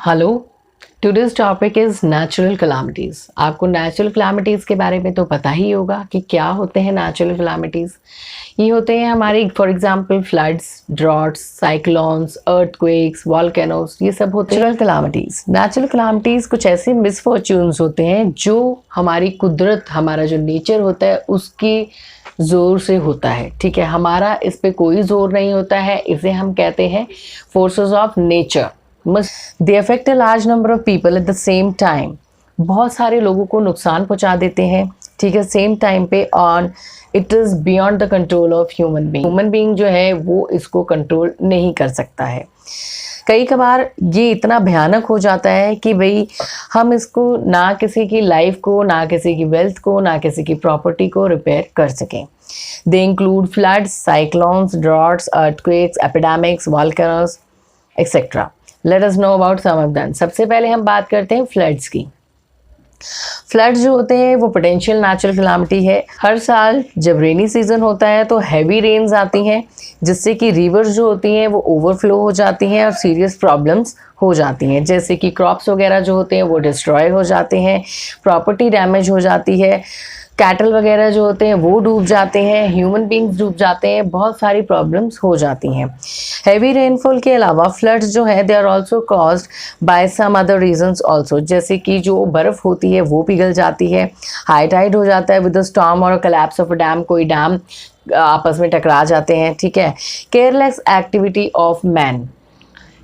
Hello, today's topic is natural calamities. आपको natural calamities के बारे में तो पता ही होगा कि क्या होते हैं नेचुरल कैलामिटीज़। ये होते हैं हमारे for example floods, droughts, cyclones, earthquakes, volcanoes, ये सब होते हैं नेचुरल कैलामिटीज़। नेचुरल कैलामिटीज़ कुछ ऐसे मिसफॉर्च्यून्स होते हैं जो हमारी कुदरत, हमारा जो नेचर होता है उसकी ज़ोर से होता है। ठीक है, हमारा इस पे कोई ज़ोर नहीं होता है। इसे हम कहते हैं forces of nature. They affect a large number of people at the same time. बहुत सारे लोगों को नुकसान पहुंचा देते हैं, ठीक है, सेम टाइम पे। On it is beyond the control of human being जो है वो इसको कंट्रोल नहीं कर सकता है। कई कबार ये इतना भयानक हो जाता है कि भाई हम इसको ना किसी की लाइफ को, ना किसी की वेल्थ को, ना किसी की प्रॉपर्टी को रिपेयर कर सकें। They include floods, cyclones, droughts, earthquakes, epidemics, volcanoes etcetera. Let us know about some of them. सबसे पहले हम बात करते हैं फ्लड्स की। फ्लड्स जो होते हैं वो पोटेंशियल नेचुरल कैलामिटी है। हर साल जब रेनी सीजन होता है तो हैवी रेन्स आती हैं, जिससे कि रिवर्स जो होती हैं वो ओवरफ्लो हो जाती हैं और सीरियस प्रॉब्लम्स हो जाती हैं, जैसे कि क्रॉप्स वगैरह जो होते हैं वो डिस्ट्रॉय हो जाते हैं, प्रॉपर्टी डैमेज हो जाती है, कैटल वगैरह जो होते हैं वो डूब जाते हैं, ह्यूमन बींग्स डूब जाते हैं, बहुत सारी प्रॉब्लम्स हो जाती हैं। हैवी रेनफॉल के अलावा फ्लड्स जो है they are also caused by some other reasons also, जैसे कि जो बर्फ़ होती है वो पिघल जाती है, हाई टाइड हो जाता है विद द स्टॉर्म और कोलैप्स ऑफ अ डैम, कोई डैम आपस में टकरा जाते हैं, ठीक है। Careless activity of man,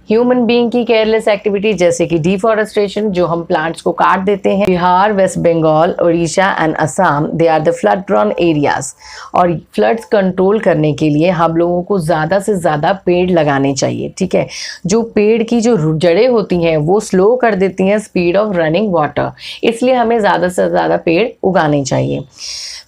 human being की केयरलेस एक्टिविटी, जैसे कि डिफॉरेस्टेशन, जो हम प्लांट्स को काट देते हैं। Bihar, West Bengal, Orissa and Assam, they are the flood prone areas. और फ्लड्स कंट्रोल करने के लिए हम लोगों को ज़्यादा से ज़्यादा पेड़ लगाने चाहिए, ठीक है। जो पेड़ की जो जड़ें होती हैं वो स्लो कर देती हैं स्पीड ऑफ रनिंग वाटर, इसलिए हमें ज़्यादा से ज़्यादा पेड़ उगाने चाहिए।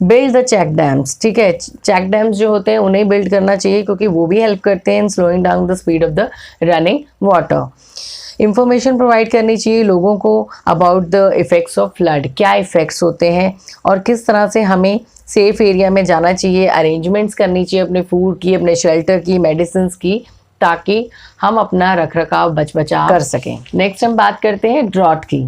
बिल्ड द चेक डैम्स, ठीक है, चेक डैम्स जो होते हैं उन्हें बिल्ड करना चाहिए क्योंकि वो भी हेल्प करते हैं in slowing down the speed of the running water. Information provide करनी चाहिए लोगों को about the effects of flood, क्या इफ़ेक्ट्स होते हैं और किस तरह से हमें सेफ एरिया में जाना चाहिए, अरेंजमेंट्स करनी चाहिए अपने फूड की, अपने शेल्टर की, मेडिसिन की, ताकि हम अपना रख रखाव बचा कर सकें। नेक्स्ट हम बात करते हैं ड्रॉट की।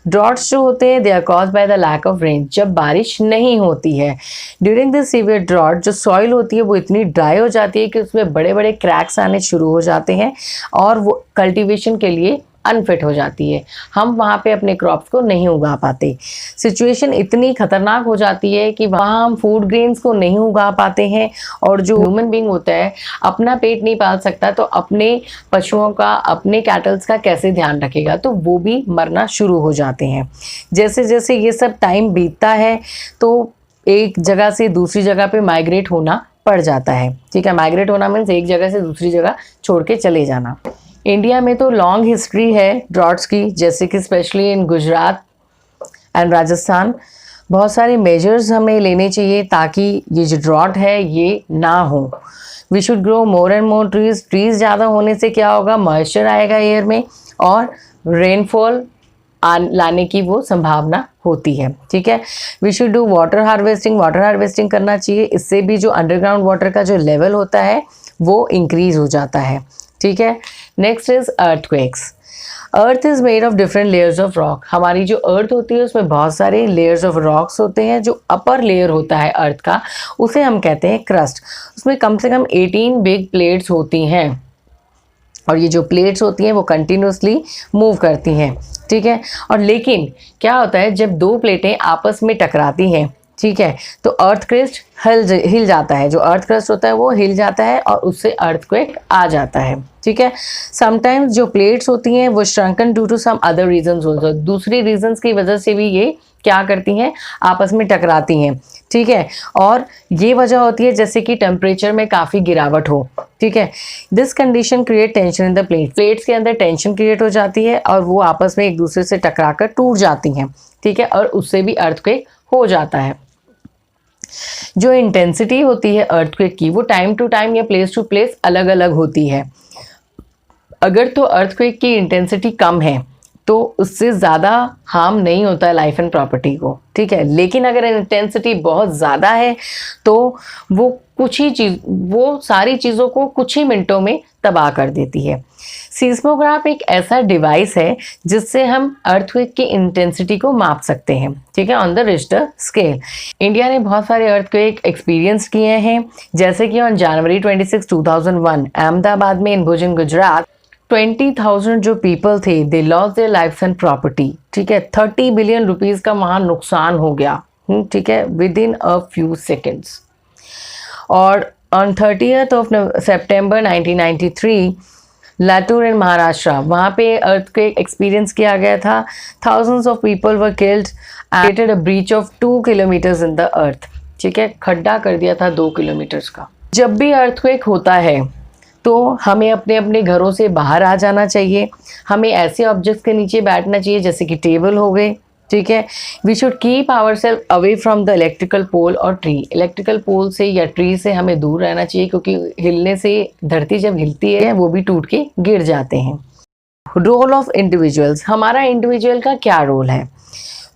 ड्रॉट्स जो होते हैं they are cause by the lack of rain, जब बारिश नहीं होती है। ड्यूरिंग दिस सीवियर ड्रॉट जो सॉइल होती है वो इतनी ड्राई हो जाती है कि उसमें बड़े बड़े क्रैक्स आने शुरू हो जाते हैं और वो कल्टीवेशन के लिए अनफिट हो जाती है। हम वहाँ पे अपने क्रॉप्स को नहीं उगा पाते। सिचुएशन इतनी खतरनाक हो जाती है कि वहाँ हम फूड ग्रेन्स को नहीं उगा पाते हैं और जो ह्यूमन बीइंग होता है अपना पेट नहीं पाल सकता तो अपने पशुओं का, अपने कैटल्स का कैसे ध्यान रखेगा, तो वो भी मरना शुरू हो जाते हैं। जैसे जैसे ये सब टाइम बीतता है तो एक जगह से दूसरी जगह पे माइग्रेट होना पड़ जाता है, ठीक है। माइग्रेट होना मीन्स एक जगह से दूसरी जगह छोड़ के चले जाना। इंडिया में तो लॉन्ग हिस्ट्री है ड्रॉट्स की, जैसे कि specially in Gujarat and Rajasthan. बहुत सारे मेजर्स हमें लेने चाहिए ताकि ये जो ड्रॉट है ये ना हो। We should grow more and more trees. Trees ज़्यादा होने से क्या होगा, मॉइस्चर आएगा एयर में और रेनफॉल लाने की वो संभावना होती है, ठीक है। We should do water harvesting. Water harvesting करना चाहिए, इससे भी जो अंडरग्राउंड वाटर का जो लेवल होता है वो इंक्रीज हो जाता है, ठीक है। Next is earthquakes. Earth is made of different layers of rock. हमारी जो अर्थ होती है उसमें बहुत सारे लेयर्स ऑफ रॉक्स होते हैं। जो अपर लेयर होता है अर्थ का उसे हम कहते हैं क्रस्ट। उसमें कम से कम 18 बिग प्लेट्स होती हैं और ये जो प्लेट्स होती हैं वो कंटिन्यूसली मूव करती हैं, ठीक है। और लेकिन क्या होता है जब दो प्लेटें आपस में टकराती हैं, ठीक है, तो अर्थ क्रस्ट हिल जाता है। जो अर्थ क्रस्ट होता है वो हिल जाता है और उससे अर्थक्वेक आ जाता है, ठीक है। समटाइम्स जो प्लेट्स होती हैं वो shrunken due to some other reasons also. दूसरी रीजंस की वजह से भी ये क्या करती हैं, आपस में टकराती हैं, ठीक है। और ये वजह होती है जैसे कि टेम्परेचर में काफ़ी गिरावट हो, ठीक है। This condition create tension in the plate. Plates के अंदर टेंशन क्रिएट हो जाती है और वो आपस में एक दूसरे से टकराकर टूट जाती हैं, ठीक है, और उससे भी अर्थक्वेक हो जाता है। जो इंटेंसिटी होती है अर्थक्वेक की वो टाइम टू टाइम या प्लेस टू प्लेस अलग अलग होती है। अगर तो अर्थक्वेक की इंटेंसिटी कम है तो उससे ज़्यादा हार्म नहीं होता है लाइफ एंड प्रॉपर्टी को, ठीक है। लेकिन अगर इंटेंसिटी बहुत ज़्यादा है तो वो सारी चीज़ों को कुछ ही मिनटों में तबाह कर देती है। सीस्मोग्राफ एक ऐसा डिवाइस है जिससे हम अर्थक्वेक की इंटेंसिटी को माप सकते हैं, ठीक है, on the Richter scale. India ने बहुत सारे अर्थक्वेक एक्सपीरियंस किए हैं, जैसे कि ऑन जनवरी 26, 2001 अहमदाबाद में इन भुजन गुजरात 20,000 जो पीपल थे they lost their lives and property, ठीक है, 30 बिलियन रुपीस का वहां नुकसान हो गया, ठीक है, within a few seconds. और on 30th of September 1993 Latur in Maharashtra, वहाँ पे अर्थक्वेक एक्सपीरियंस किया गया था। Thousands of people were killed and created a breach of 2 kilometres in the earth, ठीक है, खड्डा कर दिया था 2 किलोमीटर्स का। जब भी अर्थक्वेक होता है तो हमें अपने अपने घरों से बाहर आ जाना चाहिए। हमें ऐसे ऑब्जेक्ट्स के नीचे बैठना चाहिए जैसे कि टेबल हो गए, ठीक है। We should keep our self away from the electrical pole और ट्री। इलेक्ट्रिकल पोल से या ट्री से हमें दूर रहना चाहिए, क्योंकि हिलने से धरती जब हिलती है वो भी टूट के गिर जाते हैं। रोल ऑफ इंडिविजुअल्स, हमारा इंडिविजुअल का क्या रोल है?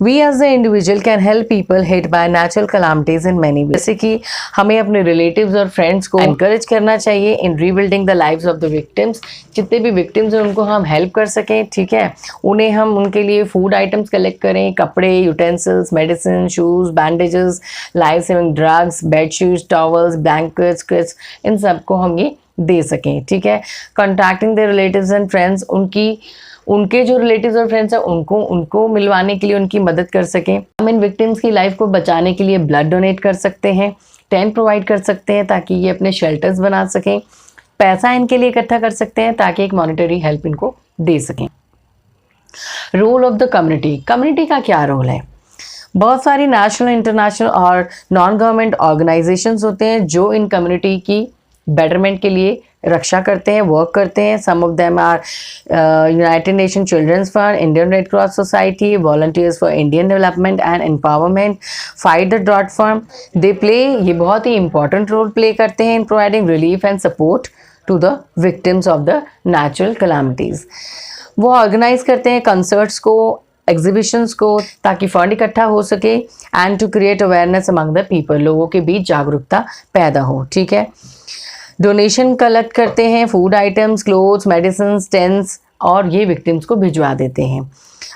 We as the individual can help people hit by natural calamities in many ways. जैसे कि हमें अपने रिलेटिव्स और फ्रेंड्स को encourage करना चाहिए in rebuilding the lives of the victims. जितने भी victims हैं उनको हम help कर सकें, ठीक है, उन्हें हम उनके लिए food items collect करें, कपड़े, utensils, medicine, shoes, bandages, life saving drugs, bed sheets, towels, blankets, kits, इन सबको हम ये दे सकें, ठीक है। Contacting their relatives and friends, उनके जो रिलेटिव्स और फ्रेंड्स हैं उनको मिलवाने के लिए उनकी मदद कर सकें। हम इन विक्टिम्स की लाइफ को बचाने के लिए ब्लड डोनेट कर सकते हैं, टेंट प्रोवाइड कर सकते हैं ताकि ये अपने शेल्टर्स बना सकें, पैसा इनके लिए इकट्ठा कर सकते हैं ताकि एक मॉनेटरी हेल्प इनको दे सकें। Role of the community, community का क्या रोल है? बहुत सारी नेशनल, इंटरनेशनल और नॉन गवर्नमेंट ऑर्गेनाइजेशंस होते हैं जो इन कम्युनिटी की बेटरमेंट के लिए रक्षा करते हैं, वर्क करते हैं। Some of them are United Nation Children's Fund, Indian Red Cross Society, Volunteers for Indian Development and Empowerment, Fight the Drought Firm. They play, ये बहुत ही इंपॉर्टेंट रोल प्ले करते हैं in providing relief and support to the victims of the natural calamities. वो organise करते हैं concerts को, exhibitions को, ताकि फंड इकट्ठा हो सके and to create awareness among the people, लोगों के बीच जागरूकता पैदा हो, ठीक है। डोनेशन कलेक्ट करते हैं, food items, clothes, medicine, tents, और ये विक्टिम्स को भिजवा देते हैं।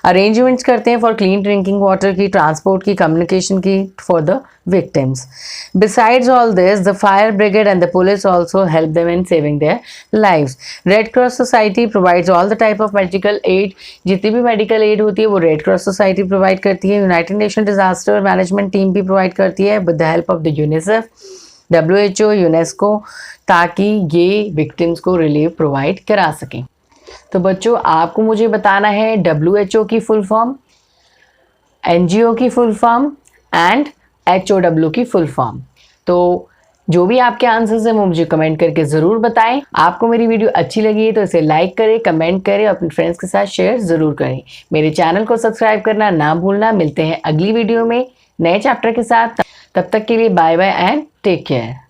अरेंजमेंट्स करते हैं फॉर क्लीन ड्रिंकिंग वाटर की, ट्रांसपोर्ट की, कम्युनिकेशन की for the victims. Besides all this the fire brigade and the police also help them in saving their lives. Red Cross society provides all the type of medical aid, जितनी भी medical aid होती है वो red Cross society provide करती है। United nation disaster management team भी provide करती है with the help of the UNICEF, WHO, UNESCO, ताकि ये विक्टिम्स को रिलीफ प्रोवाइड करा सकें। तो बच्चों, आपको मुझे बताना है WHO की फुल फॉर्म, NGO की फुल फॉर्म एंड HOW की फुल फॉर्म। तो जो भी आपके आंसर्स हैं वो मुझे कमेंट करके ज़रूर बताएं। आपको मेरी वीडियो अच्छी लगी है तो इसे लाइक करें, कमेंट करें, अपने फ्रेंड्स के साथ शेयर ज़रूर करें। मेरे चैनल को सब्सक्राइब करना ना भूलना। मिलते हैं अगली वीडियो में नए चैप्टर के साथ। तब तक के लिए bye bye and take care.